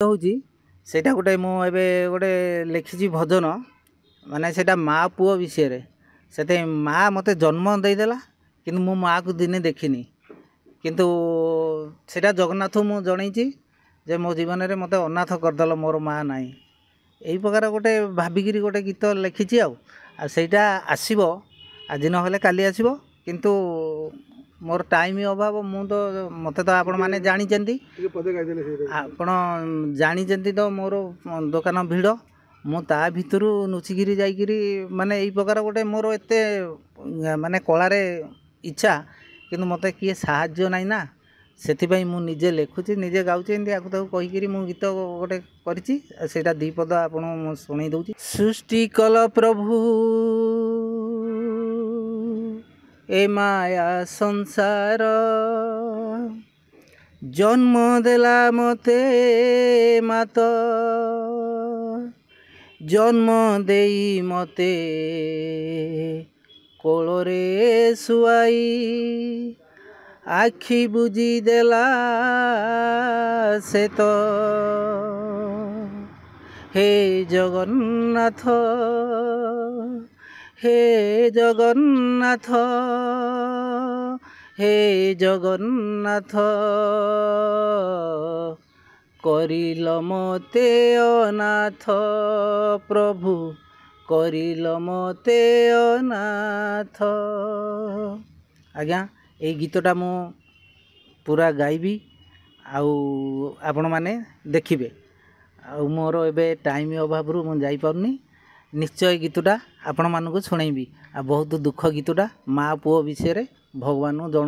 ହେଉଛି ସେଇଟା ଗୋଟେ ମୁଁ ଏବେ ଗୋଟେ ଲେଖିଛି ଭଜନ, ମାନେ ସେଇଟା ମା ପୁଅ ବିଷୟରେ। ସେଥିପାଇଁ ମା ମୋତେ ଜନ୍ମ ଦେଇଦେଲା, କିନ୍ତୁ ମୁଁ ମାଆକୁ ଦିନେ ଦେଖିନି। କିନ୍ତୁ ସେଇଟା ଜଗନ୍ନାଥଙ୍କୁ ମୁଁ ଜଣେଇଛି ଯେ ମୋ ଜୀବନରେ ମୋତେ ଅନାଥ କରିଦେଲ, ମୋର ମା ନାହିଁ। ଏଇ ପ୍ରକାର ଗୋଟେ ଭାବିକିରି ଗୋଟେ ଗୀତ ଲେଖିଛି। ଆଉ ସେଇଟା ଆସିବ, ଆଜି ନହେଲେ କାଲି ଆସିବ। କିନ୍ତୁ ମୋର ଟାଇମ୍ ଅଭାବ, ମୋତେ ତ ଆପଣମାନେ ଜାଣିଛନ୍ତି, ଆପଣ ଜାଣିଛନ୍ତି ତ ମୋର ଦୋକାନ ଭିଡ଼। ମୁଁ ତା ଭିତରୁ ଲୁଚିକିରି ଯାଇକିରି, ମାନେ ଏଇ ପ୍ରକାର ଗୋଟେ ମୋର ଏତେ ମାନେ କଳାରେ ଇଚ୍ଛା, କିନ୍ତୁ ମୋତେ କିଏ ସାହାଯ୍ୟ ନାହିଁ ନା। ସେଥିପାଇଁ ମୁଁ ନିଜେ ଲେଖୁଛି, ନିଜେ ଗାଉଛି। ଏମିତି ଆକୁ ତାକୁ କହିକିରି ମୁଁ ଗୀତ ଗୋଟେ କରିଛି। ସେଇଟା ଦୁଇ ପଦ ଆପଣଙ୍କୁ ମୁଁ ଶୁଣେଇ ଦେଉଛି। ସୃଷ୍ଟି କଲ ପ୍ରଭୁ ଏ ମାୟା ସଂସାର, ଜନ୍ମ ଦେଲା ମୋତେ ମାତ, ଜନ୍ମ ଦେଇ ମୋତେ କୋଳରେ ଶୁଆଇ, ଆଖି ବୁଜି ଦେଲା ସେ ତ। ହେ ଜଗନ୍ନାଥ, ହେ ଜଗନ୍ନାଥ, ହେ ଜଗନ୍ନାଥ, କରିଲ ମୋତେ ଅନାଥ ପ୍ରଭୁ, କରିଲ ମୋତେ ଅନାଥ। ଆଜ୍ଞା, ଏଇ ଗୀତଟା ମୁଁ ପୁରା ଗାଇବି, ଆଉ ଆପଣମାନେ ଦେଖିବେ। ଆଉ ମୋର ଏବେ ଟାଇମ୍ ଅଭାବରୁ ମୁଁ ଯାଇପାରୁନି। ନିଶ୍ଚୟ ଗୀତଟା ଆପଣମାନଙ୍କୁ ଶୁଣେଇବି। ଆଉ ବହୁତ ଦୁଃଖ ଗୀତଟା, ମା ପୁଅ ବିଷୟରେ ଭଗବାନଙ୍କୁ ଜଣାଉ।